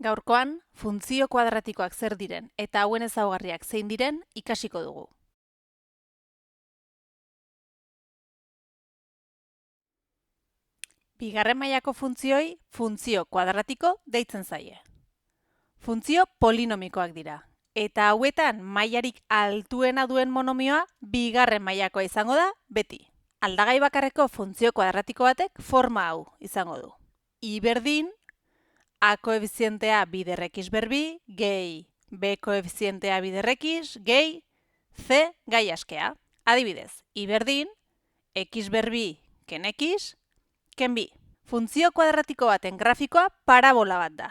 Gaurkoan, funtzio kuadratikoak zer diren eta hauen ezaugarriak zein diren ikasiko dugu. Bigarren mailako funtzioi funtzio kuadratiko deitzen zaie. Funtzio polinomikoak dira, eta hauetan mailarik altuena duen monomioa bigarren mailakoa izango da beti. Aldagai bakarreko funtzio kuadratiko batek forma hau izango du. I berdin, A koefizientea bider x ber bi, gehi B koefizientea bider x, gehi C gai askea. Adibidez, I berdin, x ber bi ken x, ken bi. Funtzio kuadratiko baten grafikoa parabola bat da.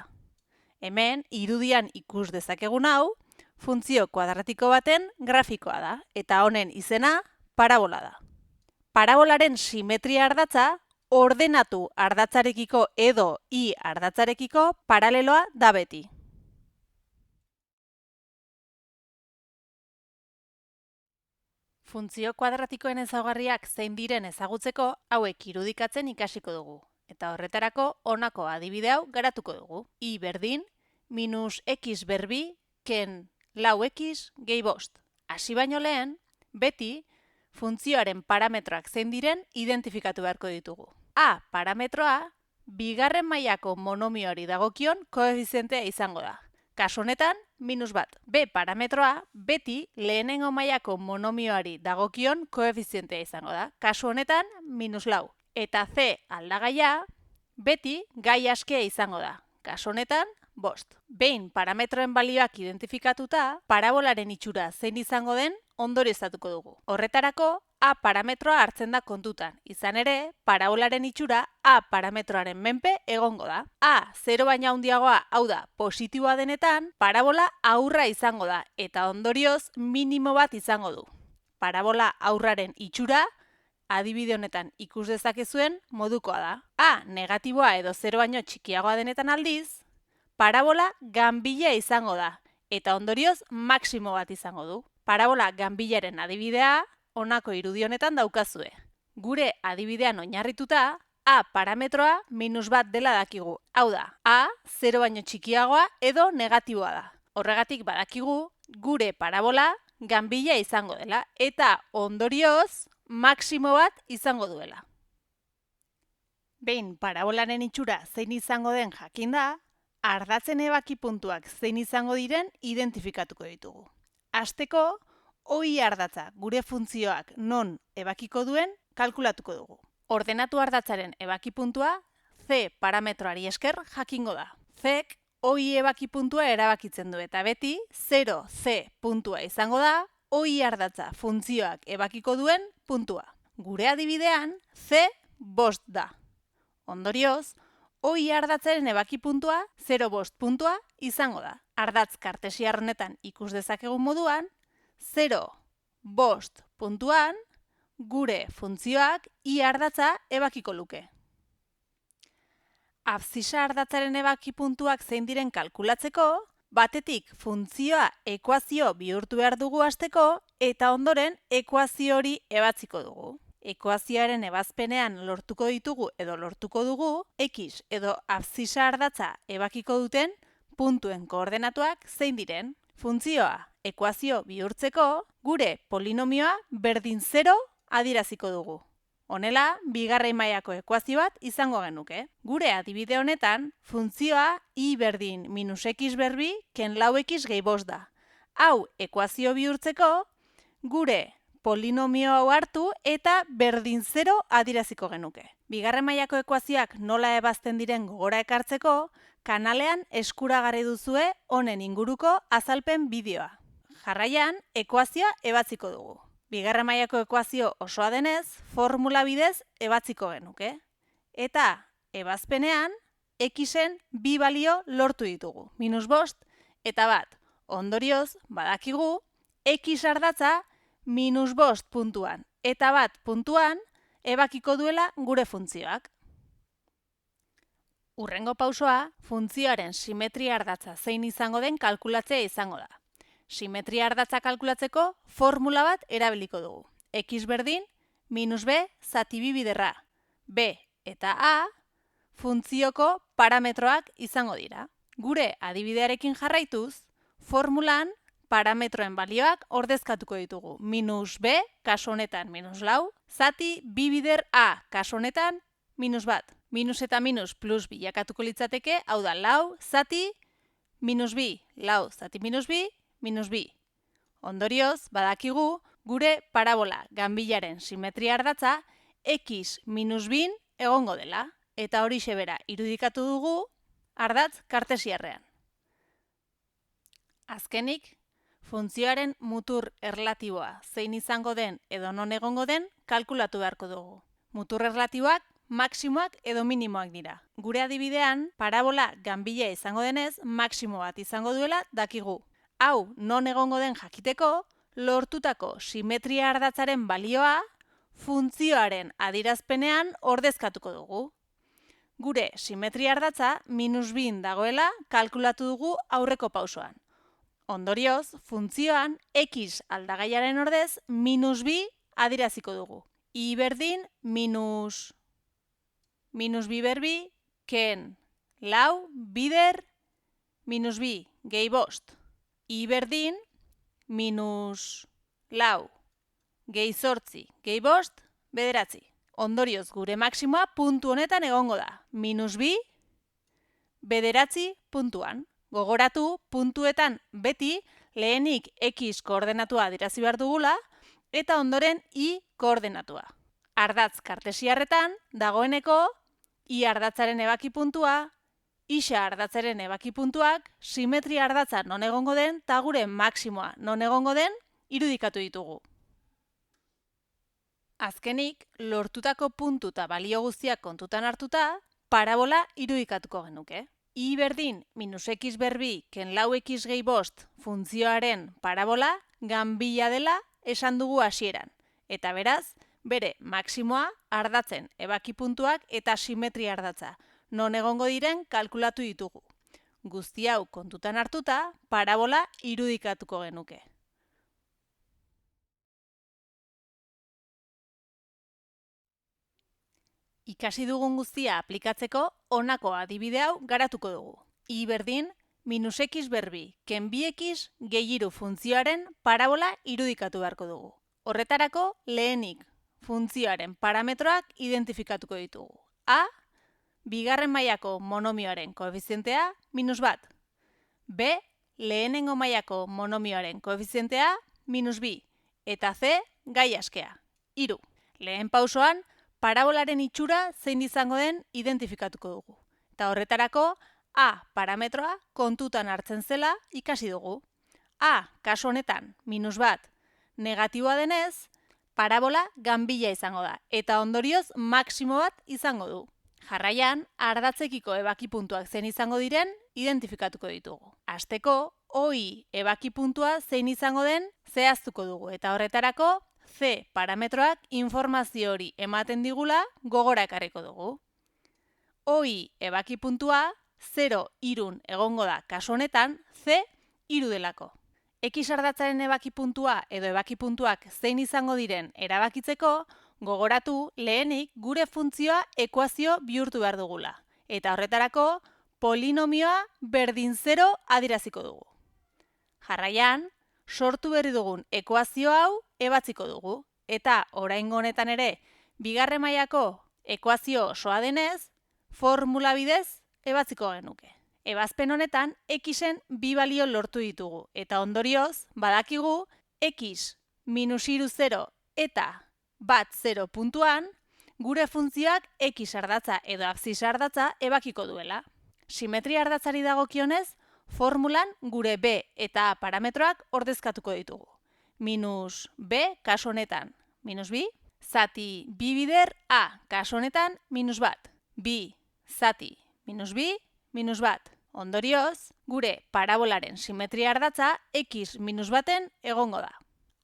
Hemen, irudian ikus dezakegun hau, funtzio kuadratiko baten grafikoa da, eta honen izena parabola da. Parabolaren simetria ardatza, ordenatu ardatzarekiko edo I ardatzarekiko paraleloa da beti. Funtzio kuadratikoen ezaugarriak zein diren ezagutzeko hauek irudikatzen ikasiko dugu. Eta horretarako honako adibide hau garatuko dugu. I berdin, minus x ber bi, ken lau x gehi bost. Hasi baino lehen, beti, funtzioaren parametroak zein diren identifikatu beharko ditugu. A parametroa, bigarren mailako monomioari dagokion koefizientea izango da. Kasu honetan, minus bat. B parametroa, beti lehenengo mailako monomioari dagokion koefizientea izango da. Kasu honetan, minus lau. Eta C aldagaia, beti gai askea izango da. Kasu honetan, bost. Behin parametroen balioak identifikatuta, parabolaren itxura zein izango den ondorioztatuko dugu. Horretarako, A parametroa hartzen da kontutan. Izan ere, parabolaren itxura A parametroaren menpe egongo da. A 0 baina handiagoa, hau da, positiboa denetan, parabola aurra izango da, eta ondorioz minimo bat izango du. Parabola aurraren itxura, adibide honetan ikus dezakezuen modukoa da. A negatiboa edo 0 baino txikiagoa denetan aldiz, parabola ganbila izango da, eta ondorioz maximo bat izango du. Parabola ganbilaren adibidea honako irudi honetan daukazue. Gure adibidean oinarrituta, A parametroa minus bat dela dakigu. Hau da, A 0 baino txikiagoa edo negatiboa da. Horregatik badakigu gure parabola ganbila izango dela, eta ondorioz maximo bat izango duela. Behin parabolaren itxura zein izango den jakinda, ardatzen ebaki puntuak zein izango diren identifikatuko ditugu. Hasteko, OI ardatza gure funtzioak non ebakiko duen kalkulatuko dugu. Ordenatu ardatzaren ebaki puntua C parametroari esker jakingo da. Cek OI ebaki puntua erabakitzen du eta beti 0C puntua izango da OI ardatza funtzioak ebakiko duen puntua. Gure adibidean C bost da. Ondorioz, OI ardatzaren ebaki puntua 0 bost puntua izango da. Ardatz kartesiar honetan ikus dezakegun moduan, 0 bost puntuan gure funtzioak I ardatza ebakiko luke. Abszisa ardatzaren ebaki puntuak zein diren kalkulatzeko, batetik funtzioa ekuazio bihurtu behar dugu hasteko eta ondoren ekuazio hori ebatziko dugu. Ekuazioaren ebazpenean lortuko ditugu edo lortuko dugu, x edo abszisa ardatza ebakiko duten puntuen koordenatuak zein diren. Funtzioa ekuazio bihurtzeko, gure polinomioa berdin 0 adieraziko dugu. Honela, bigarren mailako ekuazio bat izango genuke. Gure adibide honetan, funtzioa I berdin minus x ber bi ken lau x gehi bost da. Hau ekuazio bihurtzeko, gure polinomio hau hartu eta berdin 0 adieraziko genuke. Bigarren mailako ekuazioak nola ebazten diren gogora ekartzeko, kanalean eskuragarri duzue honen inguruko azalpen bideoa. Jarraian, ekuazioa ebatziko dugu. Bigarren mailako ekuazio osoa denez, formula bidez ebatziko genuke. Eta ebazpenean, xen bi balio lortu ditugu. Minus bost eta bat. Ondorioz, badakigu, x ardatza minus bost puntuan eta bat puntuan ebakiko duela gure funtzioak. Hurrengo pausoa, funtzioaren simetria ardatza zein izango den kalkulatzea izango da. Simetria ardatza kalkulatzeko formula bat erabiliko dugu. X berdin, minus B zati bi biderra. B eta A, funtzioko parametroak izango dira. Gure adibidearekin jarraituz, formulan parametroen balioak ordezkatuko ditugu. Minus b, kasu honetan minus lau, zati b bider a, kasu honetan minus bat. Minus eta minus plus bilakatuko litzateke, hau da lau, zati minus bi, lau, zati minus bi. Ondorioz, badakigu, gure parabola ganbilaren simetria ardatza x minus bin egongo dela. Eta horixe bera irudikatu dugu ardatz kartesiarrean. Azkenik, funtzioaren mutur erlatiboa zein izango den edo non egongo den kalkulatu beharko dugu. Mutur erlatiboak maksimoak edo minimoak dira. Gure adibidean, parabola ganbila izango denez, maksimo bat izango duela dakigu. Hau non egongo den jakiteko, lortutako simetria ardatzaren balioa funtzioaren adierazpenean ordezkatuko dugu. Gure simetria ardatza minus bin dagoela kalkulatu dugu aurreko pausoan. Ondorioz, funtzioan x aldagaiaren ordez minus bi adieraziko dugu. I berdin minus bi berbi, ken lau bider minus bi gehi bost. I berdin minus lau gehi zortzi gehi bost bederatzi. Ondorioz, gure maksimoa puntu honetan egongo da. Minus bi, bederatzi puntuan. Gogoratu, puntuetan beti lehenik x koordenatua adieраzi behar dugula eta ondoren y koordenatua. Ardatz kartesiarretan dagoeneko y ardatzaren ebaki puntua, isa ardatzaren ebaki puntuak, simetria ardatza non egongo den eta gure maksimoa non egongo den irudikatu ditugu. Azkenik, lortutako puntu eta balio guztiak kontutan hartuta, parabola irudikatuko genuke. I berdin minus x berbi ken lau x gehi bost funtzioaren parabola ganbila dela esan dugu hasieran. Eta beraz, bere maksimoa ardatzen ebaki puntuak eta simetria ardatza. Non egongo diren kalkulatu ditugu. Guzti hau kontutan hartuta, parabola irudikatuko genuke. Ikasi dugun guztia aplikatzeko honako adibide hau garatuko dugu. I berdin minus x berbi ken bi x gehi hiru funtzioaren parabola irudikatu beharko dugu. Horretarako lehenik funtzioaren parametroak identifikatuko ditugu. A, bigarren mailako monomioaren koefizientea minus bat. B, lehenengo mailako monomioaren koefizientea minus bi. Eta C, gai askea, 3. Lehen pausoan, parabolaren itxura zein izango den identifikatuko dugu. Eta horretarako, A parametroa kontutan hartzen zela ikasi dugu. A, kasu honetan, minus bat, negatiboa denez, parabola ganbila izango da, eta ondorioz maksimo bat izango du. Jarraian, ardatzekiko ebaki puntuak zein izango diren identifikatuko ditugu. Hasteko, OI ebaki puntua zein izango den zehaztuko dugu, eta horretarako, C parametroak informazio hori ematen digula gogora ekarriko dugu. OI ebaki puntua 0 irun egongo da kasu honetan C 3 delako. X ardatzaren ebaki puntua edo ebaki puntuak zein izango diren erabakitzeko gogoratu lehenik gure funtzioa ekuazio bihurtu behar dugula. Eta horretarako polinomioa berdin 0 adieraziko dugu. Jarraian, sortu berri dugun ekuazio hau ebatziko dugu. Eta oraingo honetan ere, bigarren mailako ekuazio osoa denez, formula bidez ebatziko genuke. Ebazpen honetan, xen bi balio lortu ditugu. Eta ondorioz, badakigu, x minus 0 eta bat 0 puntuan, gure funtzioak x ardatza edo abscis ardatza ebakiko duela. Simetria ardatzari dagokionez, formulan gure b eta a parametroak ordezkatuko ditugu. Minus b, kasu honetan, minus bi, zati bi bider a, kasu honetan, minus bat. Bi, zati, minus bi, minus bat. Ondorioz, gure parabolaren simetria ardatza x minus baten egongo da.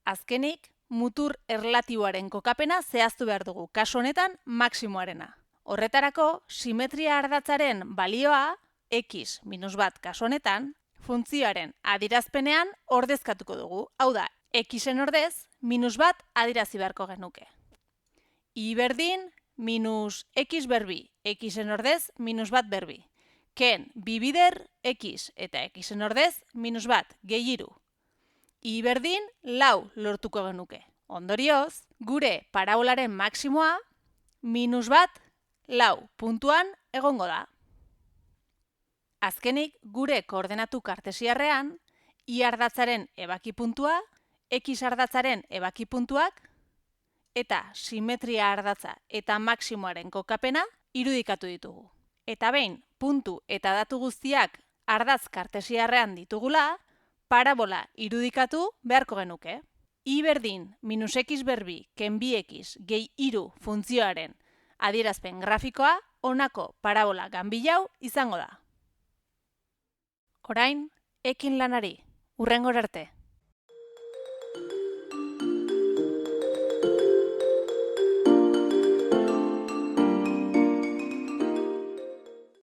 Azkenik, mutur erlatiboaren kokapena zehaztu behar dugu, kasu honetan, maksimoarena. Horretarako, simetria ardatzaren balioa, x minus bat kasu honetan, funtzioaren adierazpenean ordezkatuko dugu. Hau da, xen ordez, minus bat adierazi beharko genuke. I berdin, minus x berbi, xen ordez, minus bat berbi. ken bi bider x eta xen ordez minus bat gehi iru. I berdin lau lortuko genuke. Ondorioz, gure parabolaren maksimoa minus bat lau puntuan egongo da. Azkenik, gure koordenatu kartesiarrean, y ardatzaren ebaki puntua, x ardatzaren ebaki puntuak, eta simetria ardatza eta maksimoaren kokapena irudikatu ditugu. Eta behin, puntu eta datu guztiak ardatz kartesiarrean ditugula, parabola irudikatu beharko genuke. I berdin minus x berbi ken bi x gehi iru funtzioaren adierazpen grafikoa honako parabola ganbilau izango da. Orain, ekin lanari, hurrengora arte.